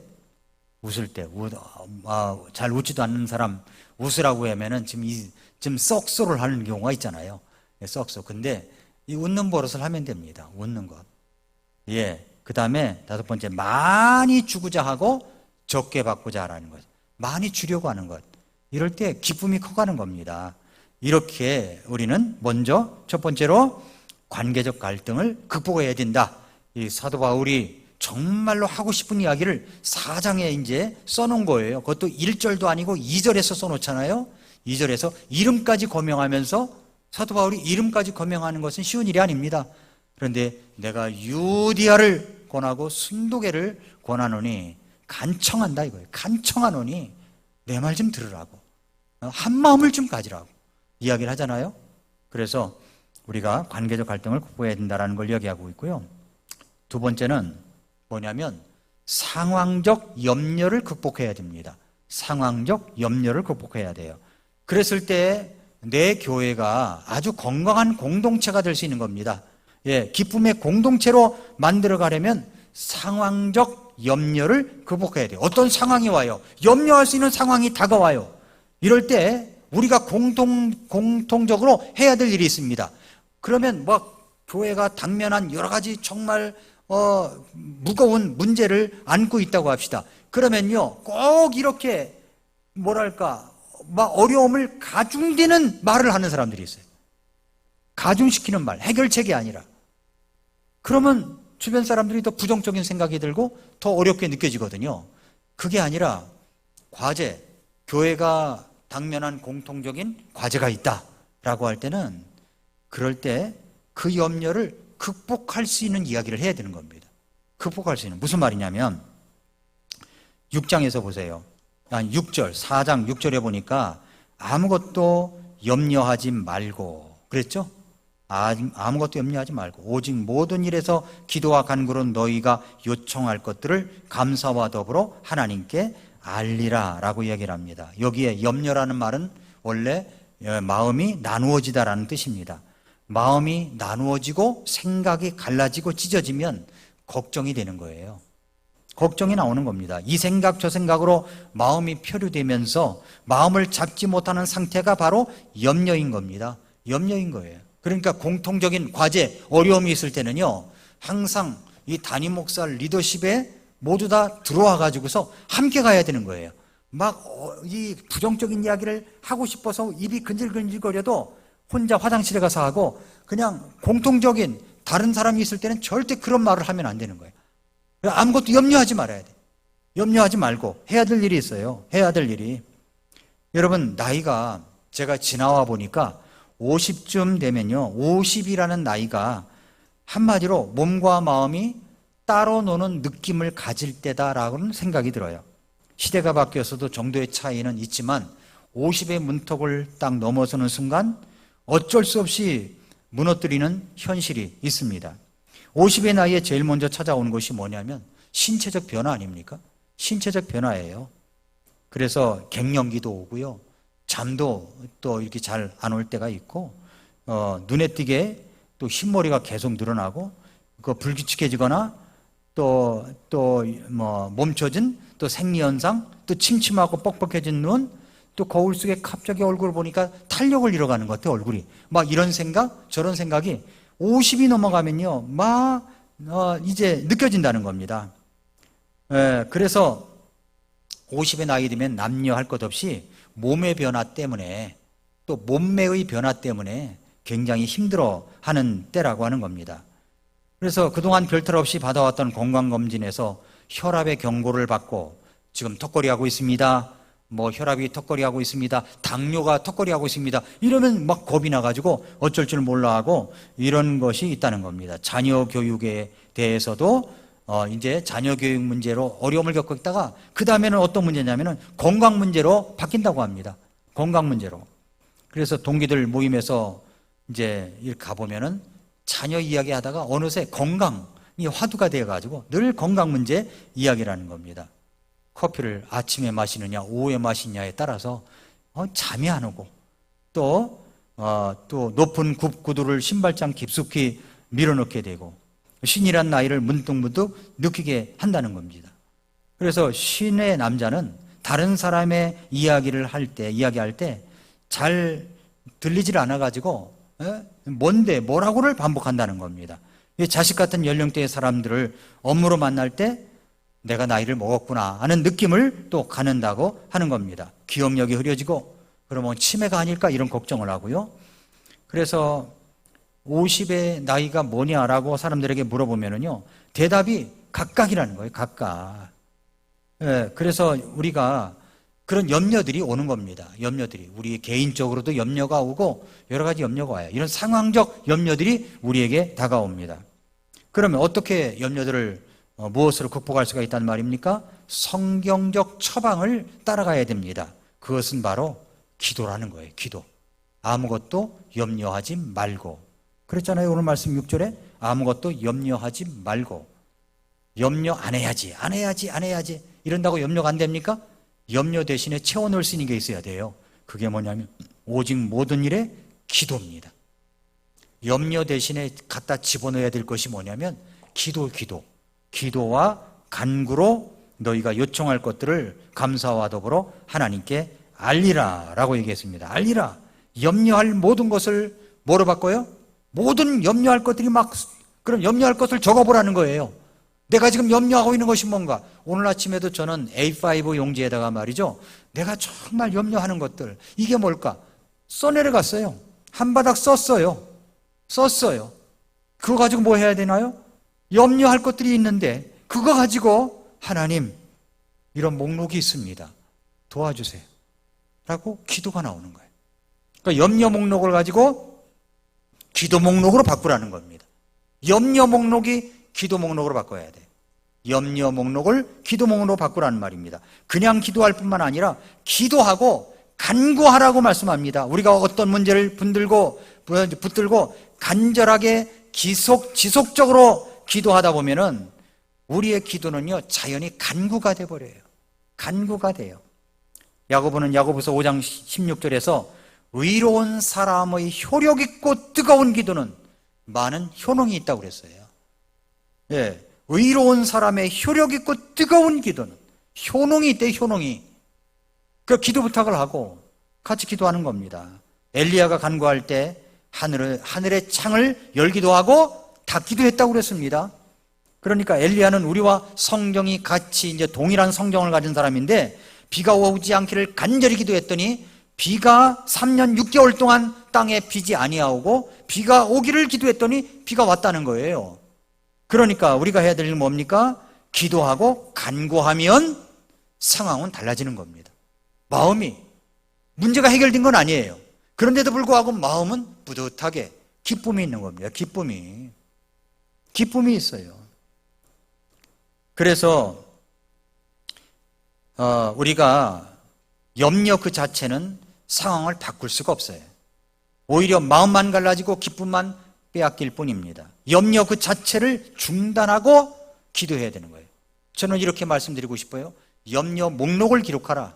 잘 웃지도 않는 사람 웃으라고 하면은 지금 썩소를 하는 경우가 있잖아요. 썩소. 근데 이 웃는 버릇을 하면 됩니다. 웃는 것. 그 다음에 5번째, 많이 주고자 하고 적게 받고자 하라는 것. 많이 주려고 하는 것. 이럴 때 기쁨이 커가는 겁니다. 이렇게 우리는 먼저 첫 번째로 관계적 갈등을 극복해야 된다. 이 사도 바울이 정말로 하고 싶은 이야기를 4장에 이제 써놓은 거예요. 그것도 1절도 아니고 2절에서 써놓잖아요. 2절에서 이름까지 거명하면서 사도 바울이 이름까지 거명하는 것은 쉬운 일이 아닙니다. 그런데 내가 유디아를 권하고 순도계를 권하노니 간청한다 이거예요. 간청하노니 내 말 좀 들으라고, 한 마음을 좀 가지라고 이야기를 하잖아요. 그래서 우리가 관계적 갈등을 극복해야 된다는 걸 이야기하고 있고요. 두 번째는 뭐냐면 상황적 염려를 극복해야 됩니다. 상황적 염려를 극복해야 돼요. 그랬을 때 내 교회가 아주 건강한 공동체가 될 수 있는 겁니다. 기쁨의 공동체로 만들어 가려면 상황적 염려를 극복해야 돼요. 어떤 상황이 와요. 염려할 수 있는 상황이 다가와요. 이럴 때 우리가 공통적으로 해야 될 일이 있습니다. 그러면 교회가 당면한 여러 가지 정말 무거운 문제를 안고 있다고 합시다. 그러면요, 꼭 이렇게 어려움을 가중되는 말을 하는 사람들이 있어요. 가중시키는 말, 해결책이 아니라. 그러면 주변 사람들이 더 부정적인 생각이 들고 더 어렵게 느껴지거든요. 그게 아니라 과제, 교회가 당면한 공통적인 과제가 있다라고 할 때는 그럴 때 그 염려를 극복할 수 있는 이야기를 해야 되는 겁니다. 극복할 수 있는. 무슨 말이냐면 6장에서 보세요. 6절, 4장 6절에 보니까 아무것도 염려하지 말고 그랬죠? 아무것도 염려하지 말고 오직 모든 일에서 기도와 간구로 너희가 요청할 것들을 감사와 더불어 하나님께 알리라 라고 이야기를 합니다. 여기에 염려라는 말은 원래 마음이 나누어지다라는 뜻입니다. 마음이 나누어지고 생각이 갈라지고 찢어지면 걱정이 되는 거예요. 걱정이 나오는 겁니다. 이 생각 저 생각으로 마음이 표류되면서 마음을 잡지 못하는 상태가 바로 염려인 겁니다. 염려인 거예요. 그러니까 공통적인 과제, 어려움이 있을 때는요, 항상 이 담임 목사 리더십에 모두 다 들어와 가지고서 함께 가야 되는 거예요. 이 부정적인 이야기를 하고 싶어서 입이 근질근질거려도 혼자 화장실에 가서 하고, 그냥 공통적인 다른 사람이 있을 때는 절대 그런 말을 하면 안 되는 거예요. 아무것도 염려하지 말아야 돼. 염려하지 말고 해야 될 일이 있어요. 해야 될 일이. 여러분, 나이가 제가 지나와 보니까 50쯤 되면요, 50이라는 나이가 한마디로 몸과 마음이 따로 노는 느낌을 가질 때다라고는 생각이 들어요. 시대가 바뀌어서도 정도의 차이는 있지만 50의 문턱을 딱 넘어서는 순간 어쩔 수 없이 무너뜨리는 현실이 있습니다. 50의 나이에 제일 먼저 찾아오는 것이 뭐냐면 신체적 변화 아닙니까? 신체적 변화예요. 그래서 갱년기도 오고요, 잠도 또 이렇게 잘 안 올 때가 있고, 눈에 띄게 또 흰머리가 계속 늘어나고, 불규칙해지거나 멈춰진 또 생리현상, 또 침침하고 뻑뻑해진 눈, 또 거울 속에 갑자기 얼굴을 보니까 탄력을 잃어가는 것 같아요, 얼굴이. 이런 생각, 저런 생각이 50이 넘어가면요, 이제 느껴진다는 겁니다. 그래서 50의 나이 되면 남녀 할 것 없이 몸의 변화 때문에, 또 몸매의 변화 때문에 굉장히 힘들어 하는 때라고 하는 겁니다. 그래서 그동안 별탈 없이 받아왔던 건강검진에서 혈압의 경고를 받고 지금 턱걸이하고 있습니다, 혈압이 턱걸이하고 있습니다, 당뇨가 턱걸이하고 있습니다, 이러면 겁이 나가지고 어쩔 줄 몰라 하고 이런 것이 있다는 겁니다. 자녀 교육에 대해서도 이제 자녀 교육 문제로 어려움을 겪고 있다가 그 다음에는 어떤 문제냐면은 건강 문제로 바뀐다고 합니다. 건강 문제로. 그래서 동기들 모임에서 이제 이렇게 가보면은 자녀 이야기 하다가 어느새 건강이 화두가 되어가지고 늘 건강 문제 이야기를 하는 겁니다. 커피를 아침에 마시느냐 오후에 마시느냐에 따라서 잠이 안 오고, 또 높은 구두를 신발장 깊숙이 밀어넣게 되고, 신이란 나이를 문득문득 느끼게 한다는 겁니다. 그래서 신의 남자는 다른 사람의 이야기할 때 잘 들리질 않아가지고 뭔데 뭐라고를 반복한다는 겁니다. 자식 같은 연령대의 사람들을 업무로 만날 때 내가 나이를 먹었구나 하는 느낌을 또 갖는다고 하는 겁니다. 기억력이 흐려지고 그러면 치매가 아닐까 이런 걱정을 하고요. 그래서 50의 나이가 뭐냐라고 사람들에게 물어보면은요, 대답이 각각이라는 거예요. 각각. 예, 그래서 우리가 그런 염려들이 오는 겁니다. 염려들이. 우리 개인적으로도 염려가 오고 여러 가지 염려가 와요. 이런 상황적 염려들이 우리에게 다가옵니다. 그러면 어떻게 염려들을 무엇으로 극복할 수가 있단 말입니까? 성경적 처방을 따라가야 됩니다. 그것은 바로 기도라는 거예요. 기도. 아무것도 염려하지 말고. 그랬잖아요. 오늘 말씀 6절에 아무것도 염려하지 말고. 염려 안 해야지. 이런다고 염려가 안 됩니까? 염려 대신에 채워넣을 수 있는 게 있어야 돼요. 그게 뭐냐면 오직 모든 일에 기도입니다. 염려 대신에 갖다 집어넣어야 될 것이 뭐냐면 기도와 간구로 너희가 요청할 것들을 감사와 더불어 하나님께 알리라 라고 얘기했습니다. 알리라. 염려할 모든 것을 뭐로 바꿔요? 모든 염려할 것들이 그럼 염려할 것을 적어보라는 거예요. 내가 지금 염려하고 있는 것이 뭔가. 오늘 아침에도 저는 A5 용지에다가 말이죠, 내가 정말 염려하는 것들, 이게 뭘까? 써내려갔어요. 한 바닥 썼어요. 그거 가지고 뭐 해야 되나요? 염려할 것들이 있는데 그거 가지고 하나님, 이런 목록이 있습니다. 도와주세요 라고 기도가 나오는 거예요. 그러니까 염려 목록을 가지고 기도 목록으로 바꾸라는 겁니다. 염려 목록이 기도 목록으로 바꿔야 돼. 염려 목록을 기도 목록으로 바꾸라는 말입니다. 그냥 기도할 뿐만 아니라 기도하고 간구하라고 말씀합니다. 우리가 어떤 문제를 붙들고 간절하게 지속적으로 기도하다 보면은 우리의 기도는요, 자연히 간구가 돼버려요. 간구가 돼요. 야고보는 야고보서 5장 16절에서 의로운 사람의 효력 있고 뜨거운 기도는 많은 효능이 있다고 그랬어요. 예, 의로운 사람의 효력 있고 뜨거운 기도는 효능이 있대. 효능이. 그 기도 부탁을 하고 같이 기도하는 겁니다. 엘리야가 간구할 때 하늘의 창을 열기도 하고 닫기도 했다고 그랬습니다. 그러니까 엘리야는 우리와 성경이 같이 이제 동일한 성경을 가진 사람인데 비가 오지 않기를 간절히 기도했더니 비가 3년 6개월 동안 땅에 비지 아니하고 비가 오기를 기도했더니 비가 왔다는 거예요. 그러니까 우리가 해야 될 일은 뭡니까? 기도하고 간구하면 상황은 달라지는 겁니다. 마음이 문제가 해결된 건 아니에요. 그런데도 불구하고 마음은 뿌듯하게 기쁨이 있는 겁니다. 기쁨이 있어요. 그래서 우리가 염려 그 자체는 상황을 바꿀 수가 없어요. 오히려 마음만 갈라지고 기쁨만 빼앗길 뿐입니다. 염려 그 자체를 중단하고 기도해야 되는 거예요. 저는 이렇게 말씀드리고 싶어요. 염려 목록을 기록하라.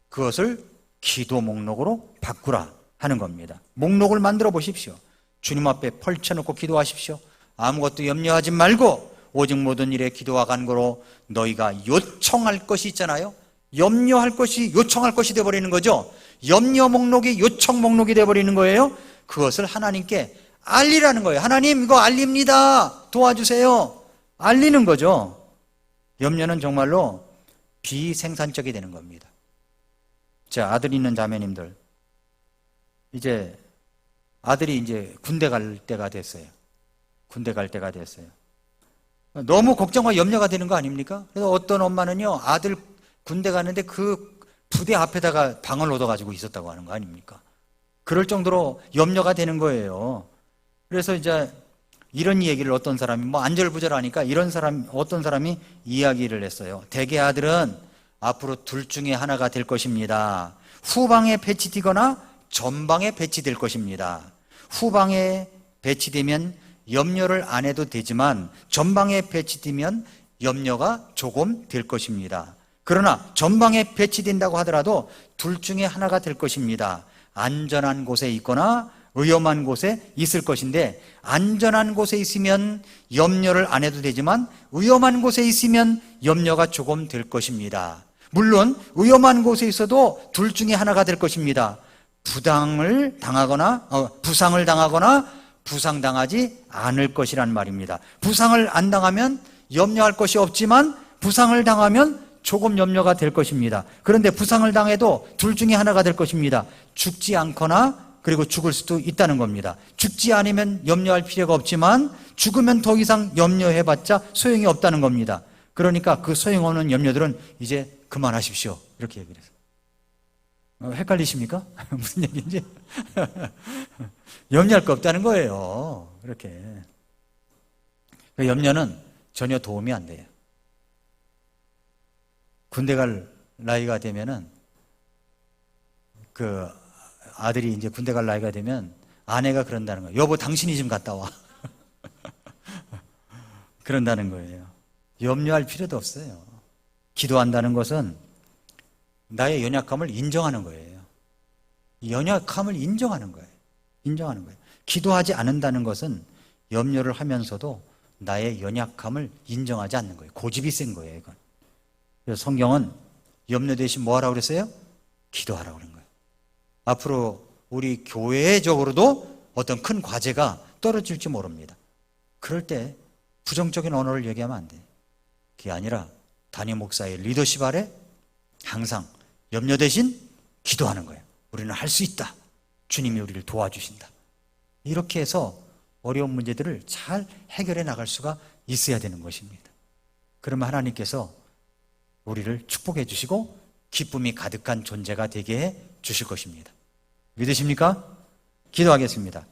그것을 기도 목록으로 바꾸라 하는 겁니다. 목록을 만들어 보십시오. 주님 앞에 펼쳐놓고 기도하십시오. 아무것도 염려하지 말고 오직 모든 일에 기도와 간구로 너희가 요청할 것이 있잖아요. 염려할 것이 요청할 것이 되어버리는 거죠. 염려 목록이 요청 목록이 되어버리는 거예요. 그것을 하나님께 알리라는 거예요. 하나님, 이거 알립니다. 도와주세요. 알리는 거죠. 염려는 정말로 비생산적이 되는 겁니다. 자, 아들 있는 자매님들, 이제 아들이 이제 군대 갈 때가 됐어요. 너무 걱정과 염려가 되는 거 아닙니까? 그래서 어떤 엄마는요, 아들 군대 가는데 그 부대 앞에다가 방을 얻어가지고 있었다고 하는 거 아닙니까? 그럴 정도로 염려가 되는 거예요. 그래서 이제 이런 얘기를 어떤 사람이 안절부절하니까 어떤 사람이 이야기를 했어요. 대개 아들은 앞으로 둘 중에 하나가 될 것입니다. 후방에 배치되거나 전방에 배치될 것입니다. 후방에 배치되면 염려를 안 해도 되지만 전방에 배치되면 염려가 조금 될 것입니다. 그러나 전방에 배치된다고 하더라도 둘 중에 하나가 될 것입니다. 안전한 곳에 있거나 위험한 곳에 있을 것인데, 안전한 곳에 있으면 염려를 안 해도 되지만 위험한 곳에 있으면 염려가 조금 될 것입니다. 물론 위험한 곳에 있어도 둘 중에 하나가 될 것입니다. 부상을 당하거나 부상당하지 않을 것이란 말입니다. 부상을 안 당하면 염려할 것이 없지만 부상을 당하면 조금 염려가 될 것입니다. 그런데 부상을 당해도 둘 중에 하나가 될 것입니다. 죽지 않거나 그리고 죽을 수도 있다는 겁니다. 죽지 않으면 염려할 필요가 없지만 죽으면 더 이상 염려해봤자 소용이 없다는 겁니다. 그러니까 그 소용없는 염려들은 이제 그만하십시오. 이렇게 얘기를 해서. 헷갈리십니까? 무슨 얘기인지? 염려할 거 없다는 거예요. 그렇게. 그 염려는 전혀 도움이 안 돼요. 군대 갈 나이가 되면은 그 아들이 이제 군대 갈 나이가 되면 아내가 그런다는 거예요. 여보, 당신이 좀 갔다 와. 그런다는 거예요. 염려할 필요도 없어요. 기도한다는 것은 나의 연약함을 인정하는 거예요. 연약함을 인정하는 거예요. 인정하는 거예요. 기도하지 않는다는 것은 염려를 하면서도 나의 연약함을 인정하지 않는 거예요. 고집이 센 거예요, 이건. 그래서 성경은 염려 대신 뭐 하라고 그랬어요? 기도하라고 그런 거예요. 앞으로 우리 교회적으로도 어떤 큰 과제가 떨어질지 모릅니다. 그럴 때 부정적인 언어를 얘기하면 안 돼요. 그게 아니라 담임 목사의 리더십 아래 항상 염려 대신 기도하는 거예요. 우리는 할 수 있다. 주님이 우리를 도와주신다. 이렇게 해서 어려운 문제들을 잘 해결해 나갈 수가 있어야 되는 것입니다. 그러면 하나님께서 우리를 축복해 주시고 기쁨이 가득한 존재가 되게 해 주실 것입니다. 믿으십니까? 기도하겠습니다.